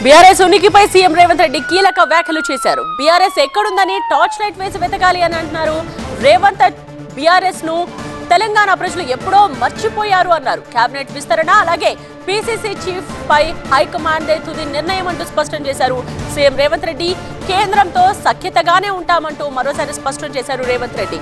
BRS ఉనికిపై CM Revanth Reddy కీలక వ్యాఖ్యలు చేశారు. బీఆర్ఎస్ ఎక్కడుందని టార్చ్ లైట్ వేసి వెతకాలి అని అంటున్నారు. రేవంత్ బీఆర్ఎస్ ను తెలంగాణ ప్రజలు ఎప్పుడో మర్చిపోయారు అన్నారు. కేబినెట్ విస్తరణ అలాగే పీసీసీ చీఫ్ పై హైకమాండ్ తుది నిర్ణయం అంటూ స్పష్టం చేశారు సీఎం రేవంత్ రెడ్డి. కేంద్రంతో సఖ్యతగానే ఉంటామంటూ మరోసారి స్పష్టం చేశారు రేవంత్ రెడ్డి.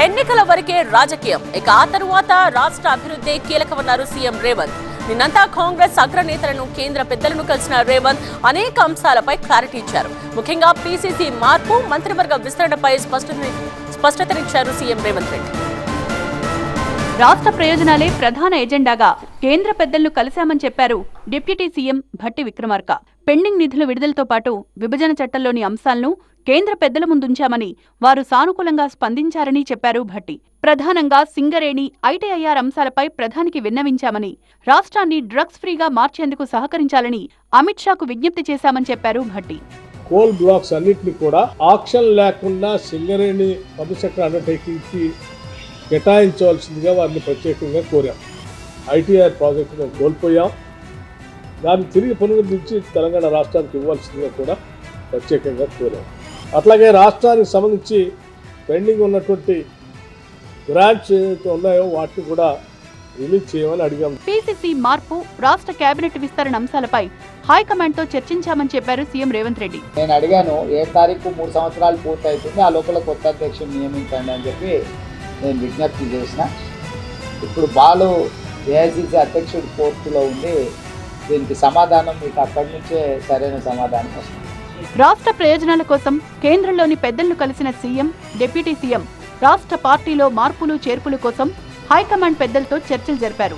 ఎన్నికల వరకే రాజకీయం, ఇక ఆ తరువాత రాష్ట్ర అభివృద్ధి కీలకమన్నారు సీఎం రేవంత్. నిన్నంతా కాంగ్రెస్ అగ్రనేతలను కేంద్ర పెద్దలను కలిసిన రేవంత్ అనేక అంశాలపై క్లారిటీ ఇచ్చారు. ముఖ్యంగా పీసీసీ మార్పు, మంత్రివర్గ విస్తరణపై స్పష్టతనిచ్చారు సీఎం రేవంత్ రెడ్డి. రాష్ట్ర ప్రయోజనాలే ప్రధాన ఎజెండాగా కేంద్ర పెద్దలను కలిశామని చెప్పారు deputy CM Bhatti Vikramarka. Pending నిధుల విడుదలతో పాటు విభజన చట్టంలోని అంశాలను కేంద్ర పెద్దల ముందుంచామని, వారు సానుకూలంగా స్పందించారని చెప్పారు భట్టి. ప్రధానంగా సింగరేణి, ఐటీఐఆర్ అంశాలపై ప్రధానికి విన్నవించామని, రాష్ట్రాన్ని డ్రగ్స్ ఫ్రీగా మార్చేందుకు సహకరించాలని అమిత్ షాకు విజ్ఞప్తి చేశామని చెప్పారు భట్టి. కోల్ బ్లాక్స్ అన్నింటినీ కూడా ఆక్షన్ లేకుండా సింగరేణి పబ్లిక్ సెక్టర్ అండర్టేకింగ్ కి కేటాయించవలసిందిగా వారిని ప్రత్యేకంగా కోరాం. ఐటీఆర్ ప్రాజెక్టు మేము కోల్పోయాం, దాన్ని తిరిగి పునరుద్ధరించి తెలంగాణ రాష్ట్రానికి ఇవ్వాల్సిందిగా కూడా ప్రత్యేకంగా కోరాం. అట్లాగే రాష్ట్రానికి సంబంధించి పెండింగ్ ఉన్నటువంటి గ్రాంట్స్ ఏదైతే ఉన్నాయో వాటిని కూడా రిలీజ్ చేయమని అడిగాం. పీసీసీ మార్పు, రాష్ట్ర కేబినెట్ విస్తరణ అంశాలపై హైకమాండ్ తో చర్చించామని చెప్పారు సీఎం రేవంత్ రెడ్డి. నేను అడిగాను, ఏ తారీఖు 3 సంవత్సరాలు పూర్తవుతుంది, ఆ లోపల కొత్త అధ్యక్షుడు నియమించండి అని చెప్పి నేను విజ్ఞప్తి చేసిన. ఇప్పుడు బాలు ఏఐసీసీ అధ్యక్షుడు కోర్టులో ఉండి దీనికి సమాధానం మీకు అక్కడి నుంచే సరైన సమాధానం వస్తుంది. రాష్ట్ర ప్రయోజనాల కోసం కేంద్రంలోని పెద్దలను కలిసిన సీఎం, డిప్యూటీ సీఎం రాష్ట్ర పార్టీలో మార్పులు చేర్పుల కోసం హైకమాండ్ పెద్దలతో చర్చలు జరిపారు.